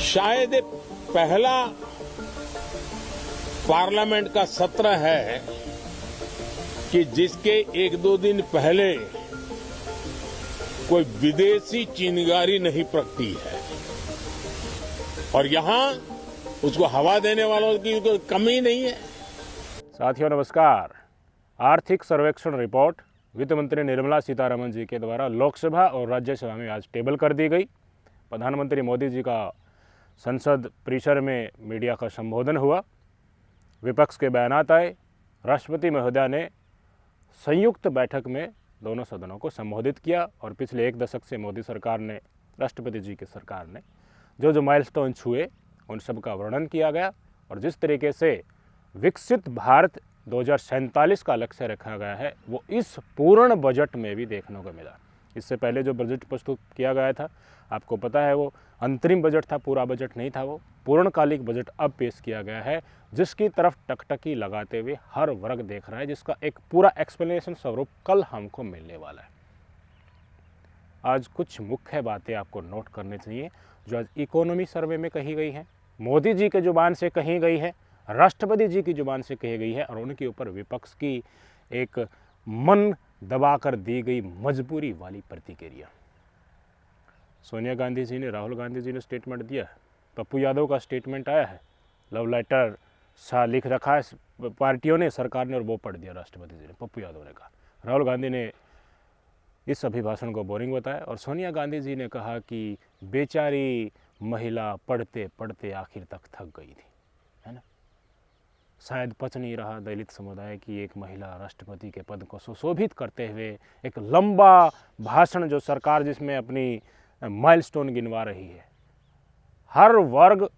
शायद ये पहला पार्लियामेंट का सत्र है कि जिसके एक दो दिन पहले कोई विदेशी चिंगारी नहीं प्रगटी है और यहां उसको हवा देने वालों की कोई कमी नहीं है। साथियों नमस्कार। आर्थिक सर्वेक्षण रिपोर्ट वित्त मंत्री निर्मला सीतारमण जी के द्वारा लोकसभा और राज्यसभा में आज टेबल कर दी गई। प्रधानमंत्री मोदी जी का संसद परिसर में मीडिया का संबोधन हुआ, विपक्ष के बयानात आए, राष्ट्रपति महोदया ने संयुक्त बैठक में दोनों सदनों को संबोधित किया और पिछले एक दशक से मोदी सरकार ने, राष्ट्रपति जी की सरकार ने जो माइलस्टोन छुए उन सब का वर्णन किया गया और जिस तरीके से विकसित भारत 2047 का लक्ष्य रखा गया है वो इस पूर्ण बजट में भी देखने को मिला। इससे पहले जो बजट प्रस्तुत किया गया था, आपको पता है वो अंतरिम बजट था, पूरा बजट नहीं था। वो पूर्णकालिक बजट अब पेश किया गया है जिसकी तरफ टकटकी लगाते हुए हर वर्ग देख रहा है, जिसका एक पूरा एक्सप्लेनेशन स्वरूप कल हमको मिलने वाला है। आज कुछ मुख्य बातें आपको नोट करनी चाहिए जो आज इकोनॉमी सर्वे में कही गई है, मोदी जी के जुबान से कही गई है, राष्ट्रपति जी की जुबान से कही गई है और उनके ऊपर विपक्ष की एक मन दबाकर दी गई मजबूरी वाली प्रतिक्रिया। सोनिया गांधी जी ने, राहुल गांधी जी ने स्टेटमेंट दिया है, पप्पू यादव का स्टेटमेंट आया है, लव लेटर सा लिख रखा है पार्टियों ने, सरकार ने, और वो पढ़ दिया राष्ट्रपति जी ने, पप्पू यादव ने कहा। राहुल गांधी ने इस अभिभाषण को बोरिंग बताया और सोनिया गांधी जी ने कहा कि बेचारी महिला पढ़ते पढ़ते आखिर तक थक गई थी, है ना। शायद पच नहीं रहा दलित समुदाय की एक महिला राष्ट्रपति के पद को सुशोभित करते हुए एक लंबा भाषण जो सरकार जिसमें अपनी माइलस्टोन गिनवा रही है। हर वर्ग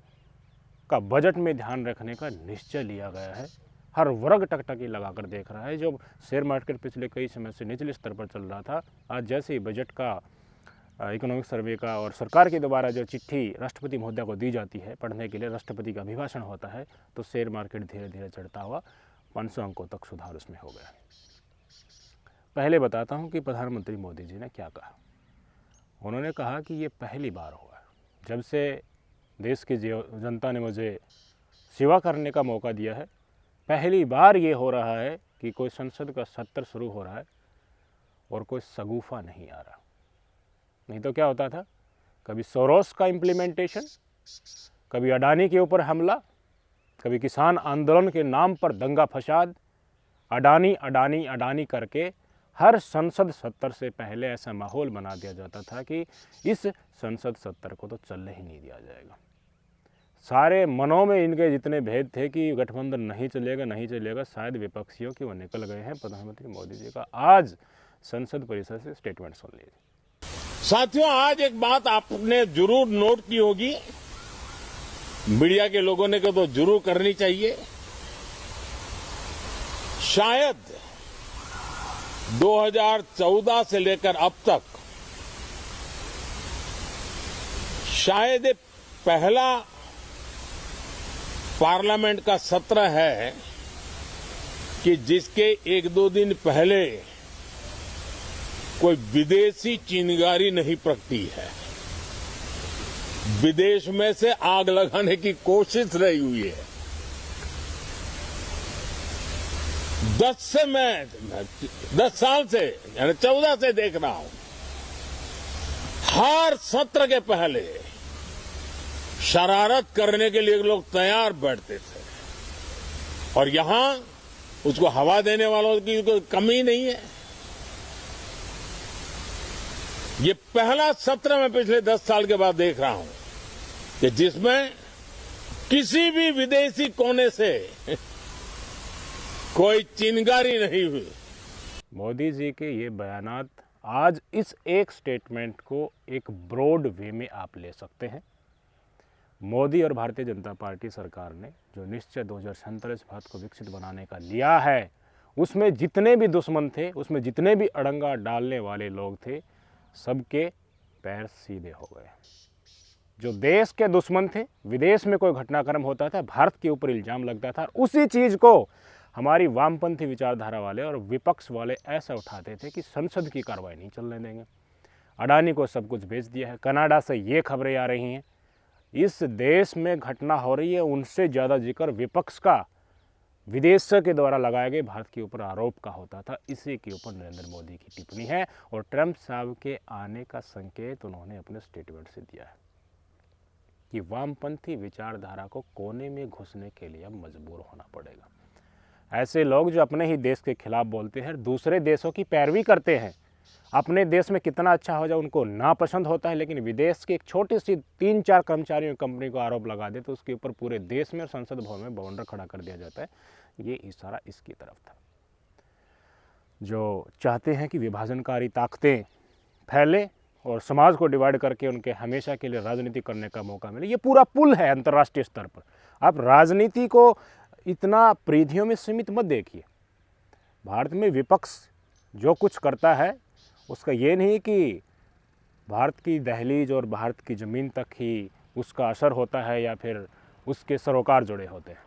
का बजट में ध्यान रखने का निश्चय लिया गया है, हर वर्ग टकटकी लगाकर देख रहा है। जो शेयर मार्केट पिछले कई समय से निचले स्तर पर चल रहा था, आज जैसे ही बजट का इकोनॉमिक सर्वे का और सरकार के द्वारा जो चिट्ठी राष्ट्रपति महोदया को दी जाती है पढ़ने के लिए, राष्ट्रपति का अभिभाषण होता है, तो शेयर मार्केट धीरे धीरे चढ़ता हुआ 500 अंकों तक सुधार उसमें हो गया। पहले बताता हूँ कि प्रधानमंत्री मोदी जी ने क्या कहा। उन्होंने कहा कि ये पहली बार हुआ है जब से देश की जनता ने मुझे सेवा करने का मौका दिया है, पहली बार ये हो रहा है कि कोई संसद का सत्र शुरू हो रहा है और कोई शगुफा नहीं आ रहा। नहीं तो क्या होता था, कभी सोरोस का इम्प्लीमेंटेशन, कभी अडानी के ऊपर हमला, कभी किसान आंदोलन के नाम पर दंगा फसाद, अडानी अडानी अडानी करके हर संसद सत्र से पहले ऐसा माहौल बना दिया जाता था कि इस संसद सत्र को तो चलने ही नहीं दिया जाएगा। सारे मनों में इनके जितने भेद थे कि गठबंधन नहीं चलेगा नहीं चलेगा, शायद विपक्षियों की वो निकल गए हैं। प्रधानमंत्री मोदी जी का आज संसद परिसर से स्टेटमेंट सुन लीजिए। साथियों, आज एक बात आपने जरूर नोट की होगी, मीडिया के लोगों ने तो जरूर करनी चाहिए। शायद 2014 से लेकर अब तक शायद ये पहला पार्लियामेंट का सत्र है कि जिसके एक दो दिन पहले कोई विदेशी चिंगारी नहीं प्रगटी है, विदेश में से आग लगाने की कोशिश रही हुई है। 10 साल से यानी 14 से देख रहा हूं, हर सत्र के पहले शरारत करने के लिए लोग तैयार बैठते थे और यहां उसको हवा देने वालों की कोई कमी नहीं है। ये पहला सत्र मैं पिछले 10 साल के बाद देख रहा हूं कि जिसमें किसी भी विदेशी कोने से कोई चिंगारी नहीं हुई। मोदी जी के ये बयानात आज इस एक स्टेटमेंट को एक ब्रॉड वे में आप ले सकते हैं। मोदी और भारतीय जनता पार्टी सरकार ने जो निश्चय 2047 भारत को विकसित बनाने का लिया है, उसमें जितने भी दुश्मन थे, उसमें जितने भी अड़ंगा डालने वाले लोग थे, सबके पैर सीधे हो गए। जो देश के दुश्मन थे, विदेश में कोई घटनाक्रम होता था, भारत के ऊपर इल्जाम लगता था, उसी चीज़ को हमारी वामपंथी विचारधारा वाले और विपक्ष वाले ऐसा उठाते थे कि संसद की कार्रवाई नहीं चलने देंगे। अडानी को सब कुछ भेज दिया है। कनाडा से ये खबरें आ रही हैं, इस देश में घटना हो रही है उनसे ज़्यादा जिक्र विपक्ष का विदेश के द्वारा लगाए गए भारत के ऊपर आरोप का होता था। इसी के ऊपर नरेंद्र मोदी की टिप्पणी है और ट्रंप साहब के आने का संकेत उन्होंने अपने स्टेटमेंट से दिया है कि वामपंथी विचारधारा को कोने में घुसने के लिए अब मजबूर होना पड़ेगा। ऐसे लोग जो अपने ही देश के खिलाफ बोलते हैं, दूसरे देशों की पैरवी करते हैं, अपने देश में कितना अच्छा हो जाए उनको नापसंद होता है, लेकिन विदेश के एक छोटी सी 3-4 कर्मचारियों कंपनी को आरोप लगा दे तो उसके ऊपर पूरे देश में और संसद भवन में बवंडर खड़ा कर दिया जाता है। ये इशारा इसकी तरफ था। जो चाहते हैं कि विभाजनकारी ताकतें फैले और समाज को डिवाइड करके उनके हमेशा के लिए राजनीति करने का मौका मिले, ये पूरा पुल है अंतर्राष्ट्रीय स्तर पर। आप राजनीति को इतना परिधियों में सीमित मत देखिए। भारत में विपक्ष जो कुछ करता है उसका ये नहीं कि भारत की दहलीज और भारत की ज़मीन तक ही उसका असर होता है या फिर उसके सरोकार जुड़े होते हैं।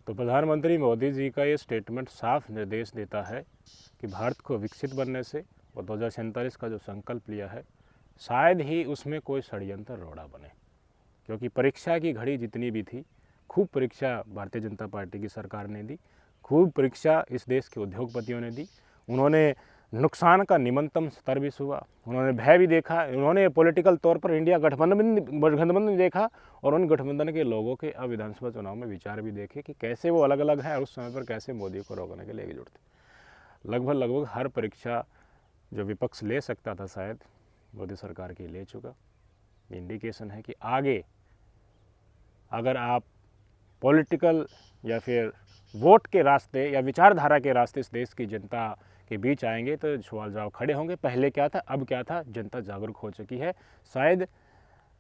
तो प्रधानमंत्री मोदी जी का ये स्टेटमेंट साफ निर्देश देता है कि भारत को विकसित बनने से और 2047 का जो संकल्प लिया है शायद ही उसमें कोई षड्यंत्र रोड़ा बने, क्योंकि परीक्षा की घड़ी जितनी भी थी, खूब परीक्षा भारतीय जनता पार्टी की सरकार ने दी, खूब परीक्षा इस देश के उद्योगपतियों ने दी। उन्होंने नुकसान का निम्नतम स्तर भी छुआ, उन्होंने भय भी देखा, उन्होंने पॉलिटिकल तौर पर इंडिया गठबंधन देखा और उन गठबंधन के लोगों के अब विधानसभा चुनाव में विचार भी देखे कि कैसे वो अलग अलग हैं और उस समय पर कैसे मोदी को रोकने के लिए एकजुट थे। लगभग हर परीक्षा जो विपक्ष ले सकता था शायद मोदी सरकार की ले चुका। इंडिकेशन है कि आगे अगर आप पॉलिटिकल या फिर वोट के रास्ते या विचारधारा के रास्ते इस देश की जनता के बीच आएंगे तो सवाल जवाब खड़े होंगे। पहले क्या था, अब क्या था, जनता जागरूक हो चुकी है। शायद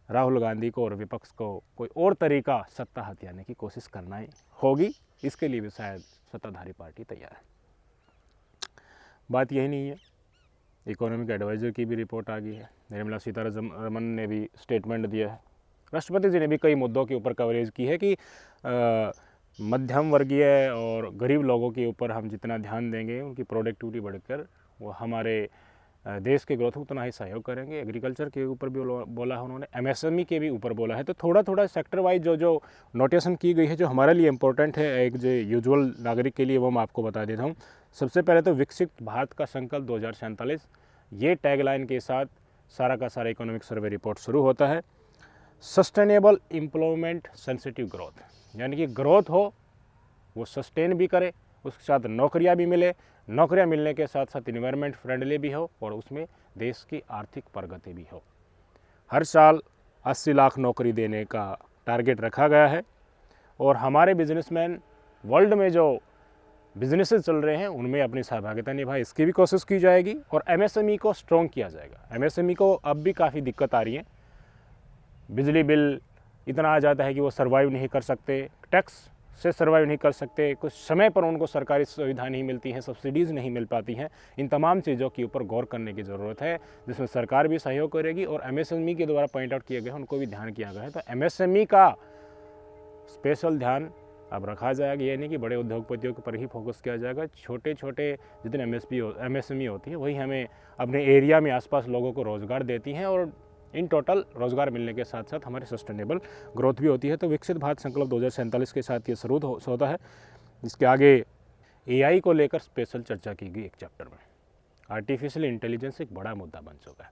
राहुल गांधी को और विपक्ष को कोई और तरीका सत्ता हथियाने की कोशिश करना ही होगी। इसके लिए भी शायद सत्ताधारी पार्टी तैयार है। बात यही नहीं है, इकोनॉमिक एडवाइज़र की भी रिपोर्ट आ गई है। निर्मला सीतारमन ने भी स्टेटमेंट दिया है। राष्ट्रपति जी ने भी कई मुद्दों के ऊपर कवरेज की है कि मध्यम वर्गीय और गरीब लोगों के ऊपर हम जितना ध्यान देंगे उनकी प्रोडक्टिविटी बढ़कर वो हमारे देश के ग्रोथ को उतना ही सहयोग करेंगे। एग्रीकल्चर के ऊपर भी बोला है उन्होंने, एमएसएमई के भी ऊपर बोला है। तो थोड़ा सेक्टर वाइज जो नोटेशन की गई है जो हमारे लिए इम्पोर्टेंट है एक जो यूजुअल नागरिक के लिए, वो मैं आपको बता देता हूँ। सबसे पहले तो विकसित भारत का संकल्प 2047, ये टैगलाइन के साथ सारा का सारा इकोनॉमिक सर्वे रिपोर्ट शुरू होता है। सस्टेनेबल एम्प्लॉयमेंट सेंसिटिव ग्रोथ, यानी कि ग्रोथ हो वो सस्टेन भी करे, उसके साथ नौकरियां भी मिले, नौकरियां मिलने के साथ साथ इन्वायरमेंट फ्रेंडली भी हो और उसमें देश की आर्थिक प्रगति भी हो। हर साल 80 लाख नौकरी देने का टारगेट रखा गया है और हमारे बिजनेसमैन वर्ल्ड में जो बिजनेसेस चल रहे हैं उनमें अपनी सहभागिता निभाए, इसकी भी कोशिश की जाएगी। और एमएसएमई को स्ट्रॉन्ग किया जाएगा। एमएसएमई को अब भी काफ़ी दिक्कत आ रही है, बिजली बिल इतना आ जाता है कि वो सर्वाइव नहीं कर सकते, टैक्स से सर्वाइव नहीं कर सकते, कुछ समय पर उनको सरकारी सुविधा नहीं मिलती हैं, सब्सिडीज़ नहीं मिल पाती हैं। इन तमाम चीज़ों के ऊपर गौर करने की ज़रूरत है, जिसमें सरकार भी सहयोग करेगी और एमएसएमई के द्वारा पॉइंट आउट किए गए उनको भी ध्यान किया गया है। तो एमएसएमई का स्पेशल ध्यान अब रखा जाएगा। ये नहीं कि बड़े उद्योगपतियों के पर ही फोकस किया जाएगा, छोटे छोटे जितने एमएसएमई होती है वही हमें अपने एरिया में आसपास लोगों को रोज़गार देती हैं और इन टोटल रोज़गार मिलने के साथ साथ हमारी सस्टेनेबल ग्रोथ भी होती है। तो विकसित भारत संकल्प 2047 के साथ ये शुरू होता है। इसके आगे एआई को लेकर स्पेशल चर्चा की गई एक चैप्टर में। आर्टिफिशियल इंटेलिजेंस एक बड़ा मुद्दा बन चुका है।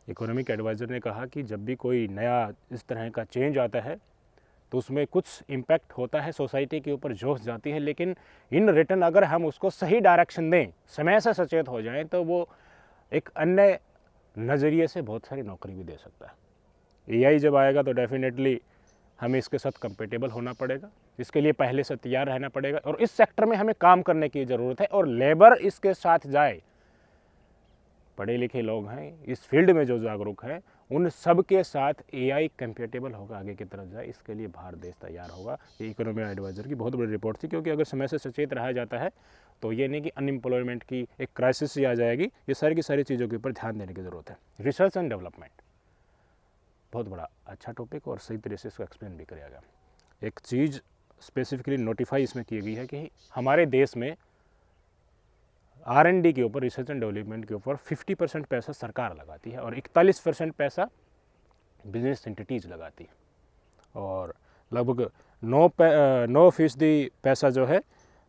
इकोनॉमिक एडवाइज़र ने कहा कि जब भी कोई नया इस तरह का चेंज आता है तो उसमें कुछ इम्पैक्ट होता है, सोसाइटी के ऊपर जोश जाती है, लेकिन इन रिटर्न अगर हम उसको सही डायरेक्शन दें, समय से सचेत हो जाएं, तो वो एक अन्य नज़रिए से बहुत सारी नौकरी भी दे सकता है। एआई जब आएगा तो डेफिनेटली हमें इसके साथ कंपेटेबल होना पड़ेगा, इसके लिए पहले से तैयार रहना पड़ेगा और इस सेक्टर में हमें काम करने की ज़रूरत है और लेबर इसके साथ जाए। पढ़े लिखे लोग हैं, इस फील्ड में जो जागरूक हैं, उन सब के साथ एआई कंपेटेबल होगा, आगे की तरफ जाए, इसके लिए भारत देश तैयार होगा। ये इकोनॉमिक एडवाइज़र की बहुत बड़ी रिपोर्ट थी, क्योंकि अगर समय से सचेत रहा जाता है तो ये नहीं कि अनएम्प्लॉयमेंट की एक क्राइसिस ही आ जाएगी। ये सारी की सारी चीज़ों के ऊपर ध्यान देने की ज़रूरत है। रिसर्च एंड डेवलपमेंट बहुत बड़ा अच्छा टॉपिक और सही तरह से इसको एक्सप्लेन भी किया गया। एक चीज़ स्पेसिफिकली नोटिफाई इसमें की गई है कि हमारे देश में R&D के ऊपर, रिसर्च एंड डेवलपमेंट के ऊपर 50% पैसा सरकार लगाती है और 41% पैसा बिजनेस एंटिटीज़ लगाती है। और लगभग 9% पैसा जो है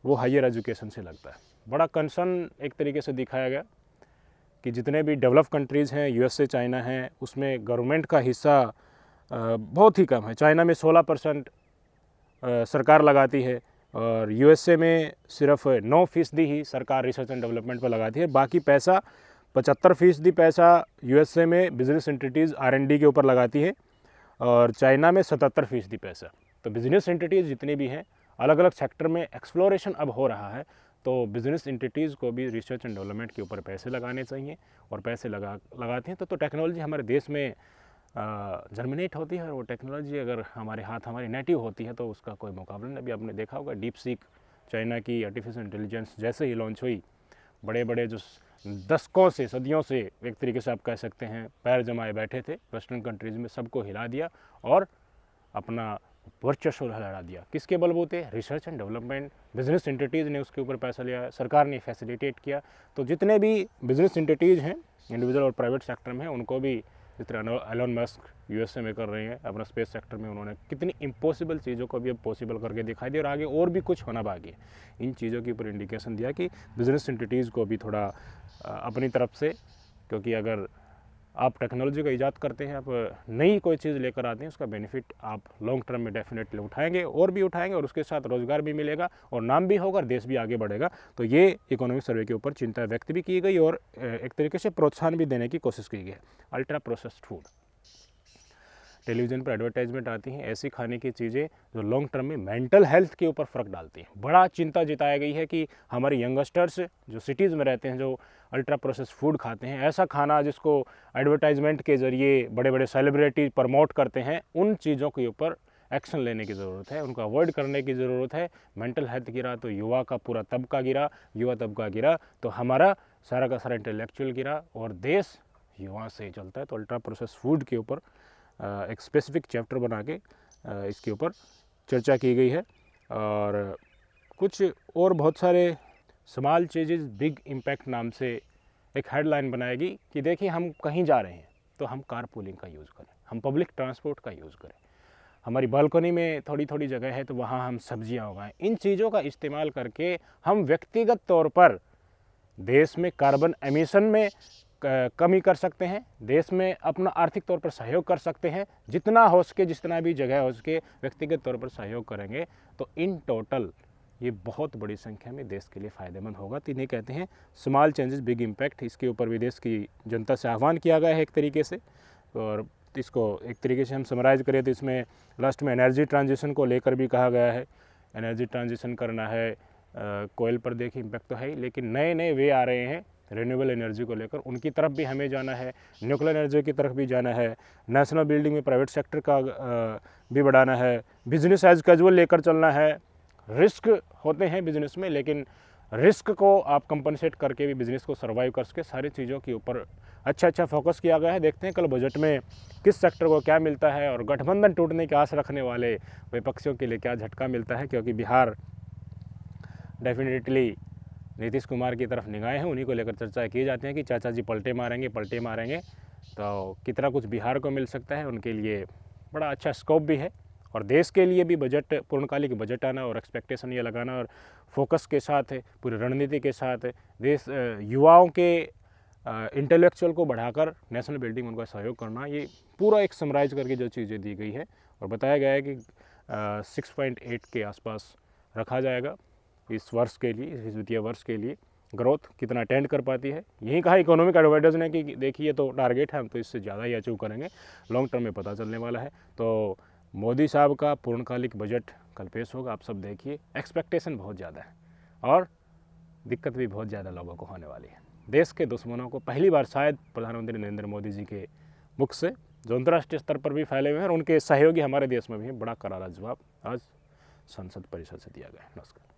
वो हायर एजुकेशन से लगता है। बड़ा कंसर्न एक तरीके से दिखाया गया कि जितने भी डेवलप कंट्रीज़ हैं, यूएसए, चाइना हैं, उसमें गवर्नमेंट का हिस्सा बहुत ही कम है। चाइना में 16% सरकार लगाती है और यूएसए में सिर्फ 9% ही सरकार रिसर्च एंड डेवलपमेंट पर लगाती है। बाकी पैसा 75% पैसा यूएसए में बिजनेस एंटिटीज़ R&D के ऊपर लगाती है और चाइना में 77% पैसा। तो बिजनेस एंटिटीज़ जितनी भी हैं, अलग अलग सेक्टर में एक्सप्लोरेशन अब हो रहा है, तो बिजनेस एंटिटीज़ को भी रिसर्च एंड डेवलपमेंट के ऊपर पैसे लगाने चाहिए और पैसे लगाते हैं तो टेक्नोलॉजी हमारे देश में जर्मिनेट होती है और वो टेक्नोलॉजी अगर हमारे हाथ हमारी नेटिव होती है तो उसका कोई मुकाबला नहीं। अभी आपने देखा होगा डीप सीक चाइना की आर्टिफिशियल इंटेलिजेंस जैसे ही लॉन्च हुई, बड़े बड़े जो दशकों से, सदियों से एक तरीके से आप कह सकते हैं पैर जमाए बैठे थे वेस्टर्न कंट्रीज़ में, सबको हिला दिया और अपना वर्चस्व लहरा दिया। किसके बलबूते? Research and development. Business entities ने उसके ऊपर पैसा लिया, सरकार ने फैसिलिटेट किया। तो जितने भी बिजनेस एंटिटीज़ हैं इंडिविजुअल और प्राइवेट सेक्टर में, उनको भी जिस तरह एलोन मस्क यूएसए में कर रहे हैं अपना स्पेस सेक्टर में, उन्होंने कितनी इम्पॉसिबल चीज़ों को भी अब पॉसिबल करके दिखाई दिया और आगे और भी कुछ होना बाकी है। इन चीज़ों के ऊपर इंडिकेशन दिया कि बिजनेस एंटिटीज़ को भी थोड़ा अपनी तरफ से, क्योंकि अगर आप टेक्नोलॉजी का ईजाद करते हैं, आप नई कोई चीज़ लेकर आते हैं, उसका बेनिफिट आप लॉन्ग टर्म में डेफिनेटली उठाएंगे और भी उठाएंगे और उसके साथ रोज़गार भी मिलेगा और नाम भी होगा और देश भी आगे बढ़ेगा। तो ये इकोनॉमिक सर्वे के ऊपर चिंता व्यक्त भी की गई और एक तरीके से प्रोत्साहन भी देने की कोशिश की गई है। अल्ट्रा प्रोसेस्ड फूड, टेलीविज़न पर एडवर्टाइजमेंट आती हैं ऐसी खाने की चीज़ें जो लॉन्ग टर्म में मेंटल हेल्थ के ऊपर फ़र्क डालती हैं। बड़ा चिंता जताई गई है कि हमारे यंगस्टर्स जो सिटीज़ में रहते हैं, जो अल्ट्रा प्रोसेस्ड फूड खाते हैं, ऐसा खाना जिसको एडवर्टाइजमेंट के ज़रिए बड़े बड़े सेलिब्रिटी प्रमोट करते हैं, उन चीज़ों के ऊपर एक्शन लेने की ज़रूरत है, उनको अवॉइड करने की ज़रूरत है। मेंटल हेल्थ गिरा तो युवा का पूरा तबका गिरा, युवा तबका गिरा तो हमारा सारा का सारा इंटेलेक्चुअल गिरा और देश युवा से ही चलता है। तो अल्ट्रा प्रोसेस्ड फूड के ऊपर एक स्पेसिफिक चैप्टर बना के इसके ऊपर चर्चा की गई है और कुछ और बहुत सारे स्मॉल चेंजेस बिग इम्पैक्ट नाम से एक हेडलाइन बनाएगी कि देखिए हम कहीं जा रहे हैं तो हम कार पूलिंग का यूज़ करें, हम पब्लिक ट्रांसपोर्ट का यूज़ करें, हमारी बालकनी में थोड़ी थोड़ी जगह है तो वहाँ हम सब्जियाँ उगाएं। इन चीज़ों का इस्तेमाल करके हम व्यक्तिगत तौर पर देश में कार्बन एमिशन में कमी कर सकते हैं, देश में अपना आर्थिक तौर पर सहयोग कर सकते हैं। जितना हो सके, जितना भी जगह हो सके व्यक्तिगत तौर पर सहयोग करेंगे तो इन टोटल ये बहुत बड़ी संख्या में देश के लिए फ़ायदेमंद होगा। तो इन्हें कहते हैं स्मॉल चेंजेस बिग इम्पैक्ट। इसके ऊपर भी देश की जनता से आह्वान किया गया है एक तरीके से, और इसको एक तरीके से हम समराइज़ करें तो इसमें लास्ट में एनर्जी ट्रांजिशन को लेकर भी कहा गया है। एनर्जी ट्रांजिशन करना है, कोयल पर देखिए इम्पैक्ट तो है ही, लेकिन नए नए वे आ रहे हैं रिन्यूएबल एनर्जी को लेकर, उनकी तरफ भी हमें जाना है, न्यूक्लियर एनर्जी की तरफ भी जाना है, नेशनल बिल्डिंग में प्राइवेट सेक्टर का भी बढ़ाना है, बिजनेस एज कैजुअल लेकर चलना है। रिस्क होते हैं बिजनेस में, लेकिन रिस्क को आप कंपनसेट करके भी बिजनेस को सर्वाइव कर सके, सारी चीज़ों के ऊपर अच्छा फोकस किया गया है। देखते हैं कल बजट में किस सेक्टर को क्या मिलता है और गठबंधन टूटने की आस रखने वाले विपक्षियों के लिए क्या झटका मिलता है, क्योंकि बिहार डेफिनेटली नीतीश कुमार की तरफ निगाहें हैं, उन्हीं को लेकर चर्चा की जाती है कि चाचा जी पलटे मारेंगे तो कितना कुछ बिहार को मिल सकता है। उनके लिए बड़ा अच्छा स्कोप भी है और देश के लिए भी बजट, पूर्णकालिक बजट आना और एक्सपेक्टेशन ये लगाना और फोकस के साथ है, पूरी रणनीति के साथ है, देश युवाओं के इंटेलेक्चुअल को बढ़ाकर नेशनल बिल्डिंग उनका सहयोग करना, ये पूरा एक समराइज करके जो चीज़ें दी गई है और बताया गया है कि 6.8 के आसपास रखा जाएगा इस वर्ष के लिए, इस वित्तीय वर्ष के लिए। ग्रोथ कितना अटेंड कर पाती है, यही कहा इकोनॉमिक एडवाइजर्स ने कि देखिए तो टारगेट है, हम तो इससे ज़्यादा ही अचीव करेंगे, लॉन्ग टर्म में पता चलने वाला है। तो मोदी साहब का पूर्णकालिक बजट कल पेश होगा, आप सब देखिए। एक्सपेक्टेशन बहुत ज़्यादा है और दिक्कत भी बहुत ज़्यादा लोगों को होने वाली है। देश के दुश्मनों को पहली बार शायद प्रधानमंत्री नरेंद्र मोदी जी के मुख से, जो अंतर्राष्ट्रीय स्तर पर भी फैले हुए हैं और उनके सहयोगी हमारे देश में भी हैं, बड़ा करारा जवाब आज संसद परिषद से दिया गया है। नमस्कार।